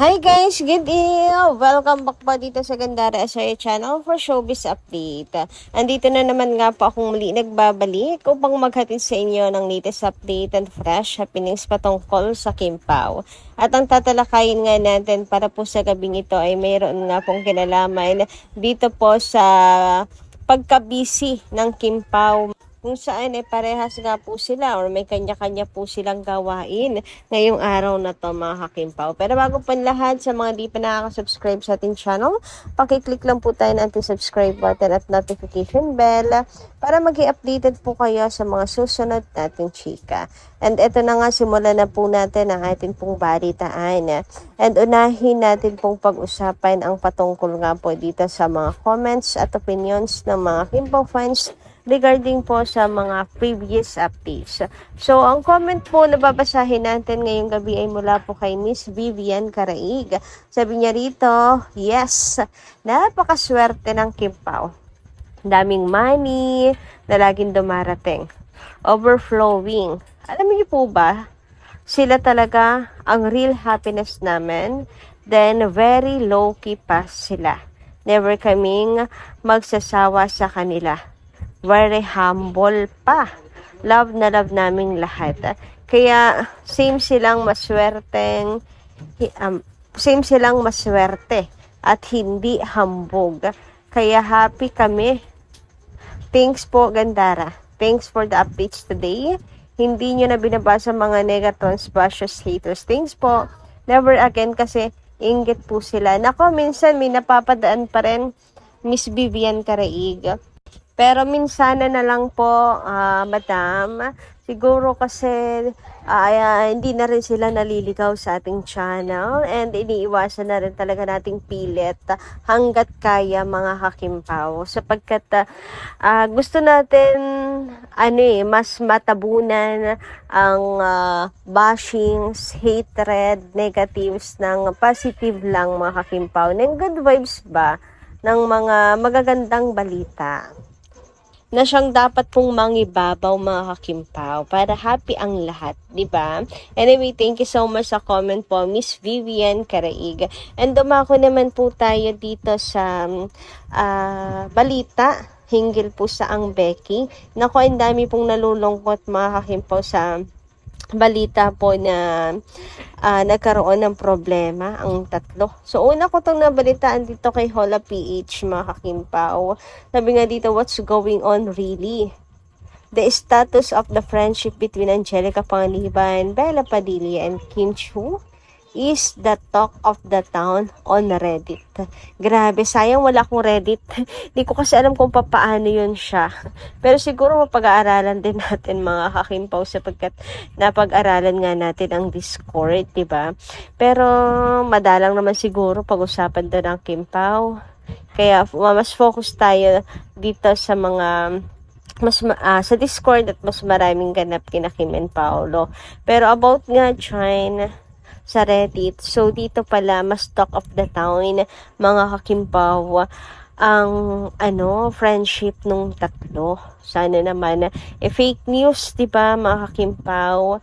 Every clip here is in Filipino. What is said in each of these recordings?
Hi guys, good evening! Welcome back po dito sa Gandara SRA channel for showbiz update. Andito na naman nga po akong muli nagbabalik upang maghatid sa inyo ng latest update and fresh happenings patungkol sa Kim Pao. At ang tatalakayin nga natin para po sa gabing ito ay mayroon nga pong kinalaman dito po sa pagka-busy ng Kim Pao, kung saan parehas nga po sila or may kanya-kanya po silang gawain ngayong araw na to mga kakimpaw. Pero bago pa lahat, sa mga di pa nakaka-subscribe sa ating channel, pakiclick lang po tayo ng ating subscribe button at notification bell para maging updated po kayo sa mga susunod nating chika. And eto na nga, simulan na po natin ang ating pong balitaan. And unahin natin pong pag-usapan ang patungkol nga po dito sa mga comments at opinions ng mga Kimpaw fans regarding po sa mga previous updates. So, ang comment po na babasahin natin ngayong gabi ay mula po kay Miss Vivian Caraig. Sabi niya rito, yes, napakaswerte ng Kim Pao. Daming money na laging dumarating. Overflowing. Alam niyo po ba, sila talaga ang real happiness namin. Then, very low-key pa sila. Never kaming magsasawa sa kanila. Very humble pa. Love na love naming lahat. Kaya same silang maswerte at hindi hambog. Kaya happy kami. Thanks po, Gandara. Thanks for the updates today. Hindi nyo na binabasa mga negatons, bashes, haters. Thanks po. Never again kasi inggit po sila. Nako, minsan may napapadaan pa rin, Miss Vivian Caraig. Pero minsan na lang po, madam. Siguro kasi hindi na rin sila naliligaw sa ating channel and iniiwasan na rin talaga nating pilit hanggat kaya mga kakimpaw. Sapagkat gusto natin mas matabunan ang bashings, hatred, negatives ng positive lang mga kakimpaw. Ng good vibes ba? Ng mga magagandang balita na siyang dapat pong mangibabaw mga kakimpaw para happy ang lahat, di ba? Anyway, thank you so much sa comment po, Miss Vivian Caraig. And dumako naman po tayo dito sa balita hinggil po sa ang Becky. Naku, ang dami pong nalulungkot mga kakimpaw sa balita po na nagkaroon ng problema ang tatlo. So, una ko itong nabalitaan dito kay Hola PH, mga kakimpaw. Sabi nga dito, what's going on really? The status of the friendship between Angelica Panganiban, Bella Padilla, and Kim Chiu is the talk of the town on Reddit. Grabe, sayang wala akong Reddit. Hindi ko kasi alam kung paano yun siya. Pero siguro mapag-aaralan din natin mga kakimpaw sapagkat napag-aralan nga natin ang Discord, diba? Pero madalang naman siguro pag-usapan doon ang Kimpaw. Kaya mas focus tayo dito sa mga sa Discord at mas maraming ganap kina Kim and Paolo. Pero about nga China sa Reddit, so dito pala mas talk of the town mga kakimpaw ang friendship nung tatlo. Sana naman fake news, 'di ba mga kakimpaw?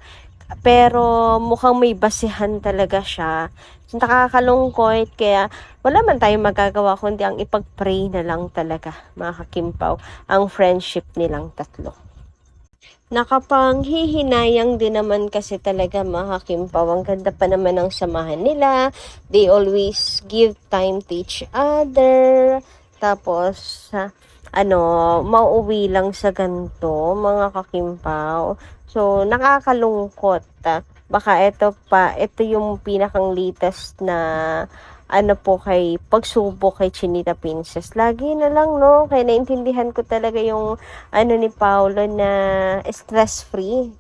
Pero mukhang may basihan talaga siya. So, nakakalungkot kaya wala man tayong magagawa kundi ang ipag-pray na lang talaga mga kakimpaw ang friendship nilang tatlo. Nakapanghihinayang din naman kasi talaga mga kakimpaw. Ang ganda pa naman ng samahan nila. They always give time to each other. Tapos, mauuwi lang sa ganito mga kakimpaw. So, nakakalungkot. Baka ito yung pinakang latest na kay pagsubok kay Chinita Princess. Lagi na lang, no? Kaya naintindihan ko talaga yung ni Paolo na stress-free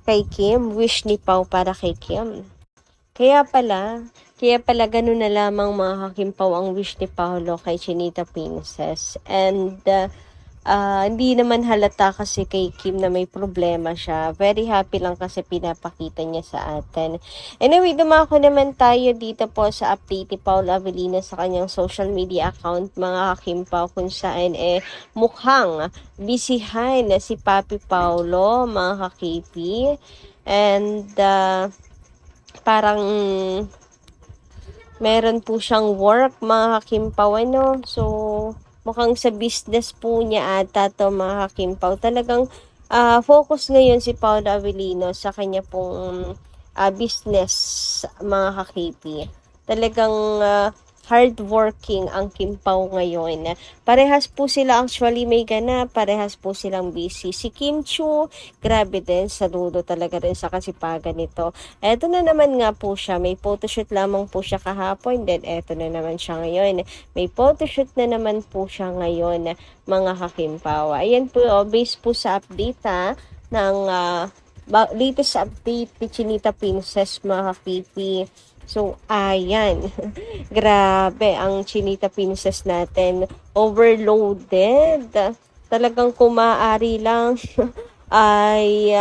kay Kim. Wish ni Pao para kay Kim. Kaya pala ganun na lamang mga kakimpaw ang wish ni Paolo kay Chinita Princess. And hindi naman halata kasi kay Kim na may problema siya. Very happy lang kasi pinapakita niya sa atin. Anyway, dumako naman tayo dito po sa update ni Paolo Avellino sa kanyang social media account mga kakimpaw kung saan mukhang bisihan na si Papi Paolo mga ka-KP. And parang Meron po siyang work, mga kakimpaw, ano. So, mukhang sa business po niya ata to, mga kakimpaw. Talagang focus ngayon si Paolo Avellino sa kanya pong business, mga kakipi. Talagang hardworking ang Kimpaw ngayon. Parehas po sila actually may ganap, parehas po silang busy. Si Kim Chu, grabe din, saludo talaga rin sa kasipagan nito. Eto na naman nga po siya, may photoshoot lamang po siya kahapon, then eto na naman siya ngayon. May photoshoot na naman po siya ngayon, mga kakimpaw. Ayan po, based po sa update ng latest update ni Chinita Princess, mga kakipi. So, ayan. Grabe, ang Chinita Princess natin. Overloaded. Talagang kung maaari lang ay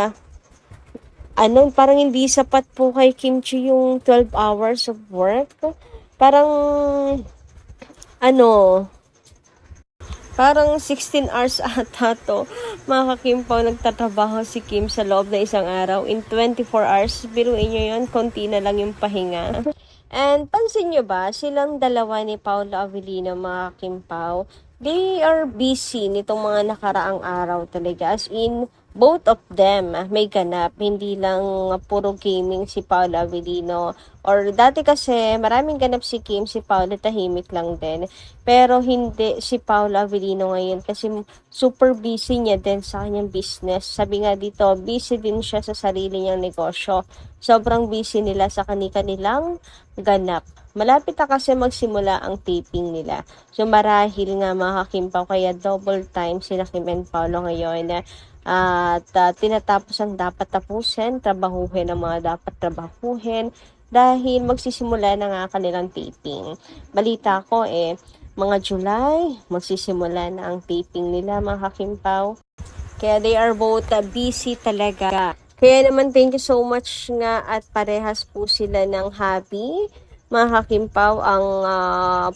parang hindi sapat po kay Kimchi yung 12 hours of work. Parang ano, parang 16 hours ata to. Mga kakimpaw, nagtatrabaho si Kim sa loob ng isang araw. In 24 hours, biruin nyo yun, konti na lang yung pahinga. And pansin nyo ba, silang dalawa ni Paolo Avellino, mga kakimpaw, they are busy nitong mga nakaraang araw talaga. As in, both of them may ganap, hindi lang puro gaming si Paolo Avellino. Or dati kasi maraming ganap si Kim, si Paolo tahimik lang din. Pero hindi si Paolo Avellino ngayon kasi super busy niya din sa kanyang business. Sabi nga dito, busy din siya sa sarili niyang negosyo. Sobrang busy nila sa kanilang ganap. Malapit na kasi magsimula ang taping nila. So marahil nga mga kakimpaw, kaya double time sila Kim and Paolo ngayon. At tinatapos ang dapat tapusin, trabahuhin ang mga dapat trabahuhin dahil magsisimula na nga kanilang taping. Balita ko mga July, magsisimula na ang taping nila, mga kakimpaw. Kaya they are both busy talaga. Kaya naman thank you so much nga at parehas po sila ng hobby. Mga kakimpaw, ang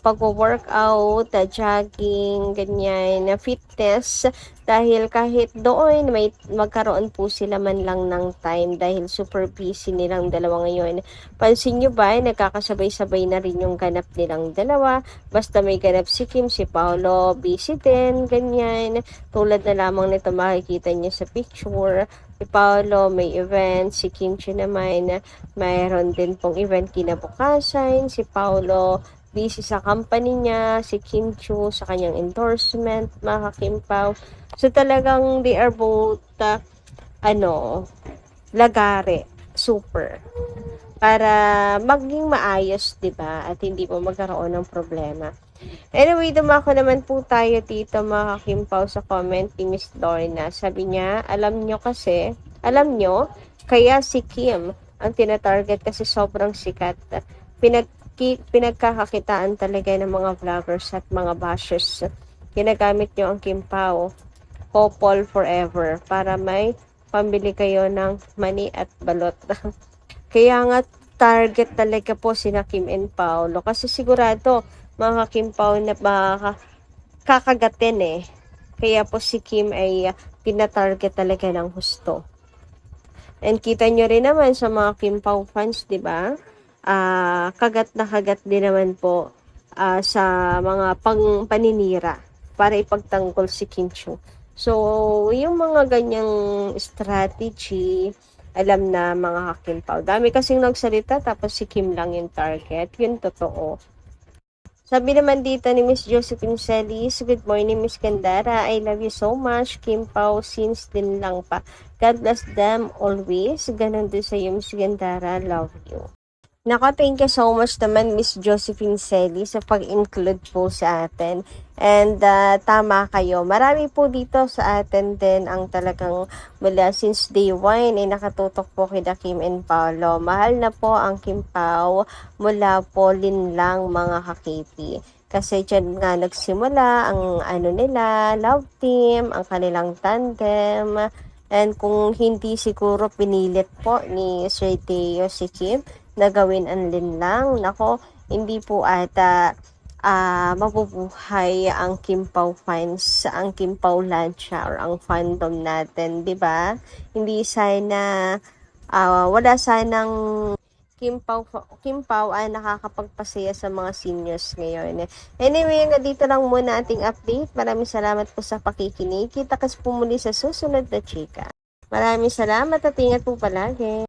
pag-workout, jogging, ganyan, na fitness. Dahil kahit doon, may magkaroon po sila man lang ng time dahil super busy nilang dalawa ngayon. Pansin nyo ba, nagkakasabay-sabay na rin yung ganap nilang dalawa. Basta may ganap si Kim, si Paolo, busy din, ganyan. Tulad na lamang nito makikita niyo sa picture. Si Paolo may event, si Kimchi naman mayroon din pong event kinabukasan. Si Paolo busy sa company niya, si Kimchi sa kanyang endorsement, mga kakimpaw. So talagang they are both lagare, super. Para maging maayos, 'di ba? At hindi po magkaroon ng problema. Anyway, dumako naman po tayo dito, mga kakimpaw, sa comment ni Miss Lorna. Sabi niya, alam nyo, kaya si Kim ang tinatarget kasi sobrang sikat. Pinagkakakitaan talaga ng mga vloggers at mga bashers. Ginagamit nyo ang Kimpaw, couple forever, para may pambili kayo ng mani at balot. Kaya nga, target talaga po sina Kim and Paolo. Kasi sigurado, mga Kimpaw na kakagatin Kaya po si Kim ay tinatarget talaga ng husto. And kita nyo rin naman sa mga Kimpaw fans, di ba? Kagat na kagat din naman po sa mga paninira para ipagtanggol si Kim Chu. So, yung mga ganyang strategy, alam na, mga Kimpaw. Dami kasing nagsalita tapos si Kim lang yung target. Yun totoo. Sabi naman dito ni Miss Josephine Celis, good morning Miss Gandara, I love you so much, Kim Pao, since din lang pa. God bless them always. Ganon din sa iyo Miss Gandara, love you. Nako, thank you so much naman Miss Josephine Celis sa pag-include po sa atin. And tama kayo. Marami po dito sa atin din ang talagang mula since day 1 ay nakatutok po kina Kim and Paolo. Mahal na po ang Kim Pao mula po linlang, mga kakipi. Kasi dyan nga nagsimula ang nila, love team, ang kanilang tandem. And kung hindi siguro pinilit po ni Sir Teo si Kim na gawin ang linlang, nako, hindi po ata mabubuhay ang Kimpaw fans, ang Kimpaw Lancia or ang fandom natin, 'di ba? Hindi sana wala sanang Kim Pao ay nakakapagpasaya sa mga seniors ngayon. Anyway, hanggang dito lang muna ating update. Maraming salamat po sa pakikinig. Kita kas po muli sa susunod na chika. Maraming salamat at ingat po palagi.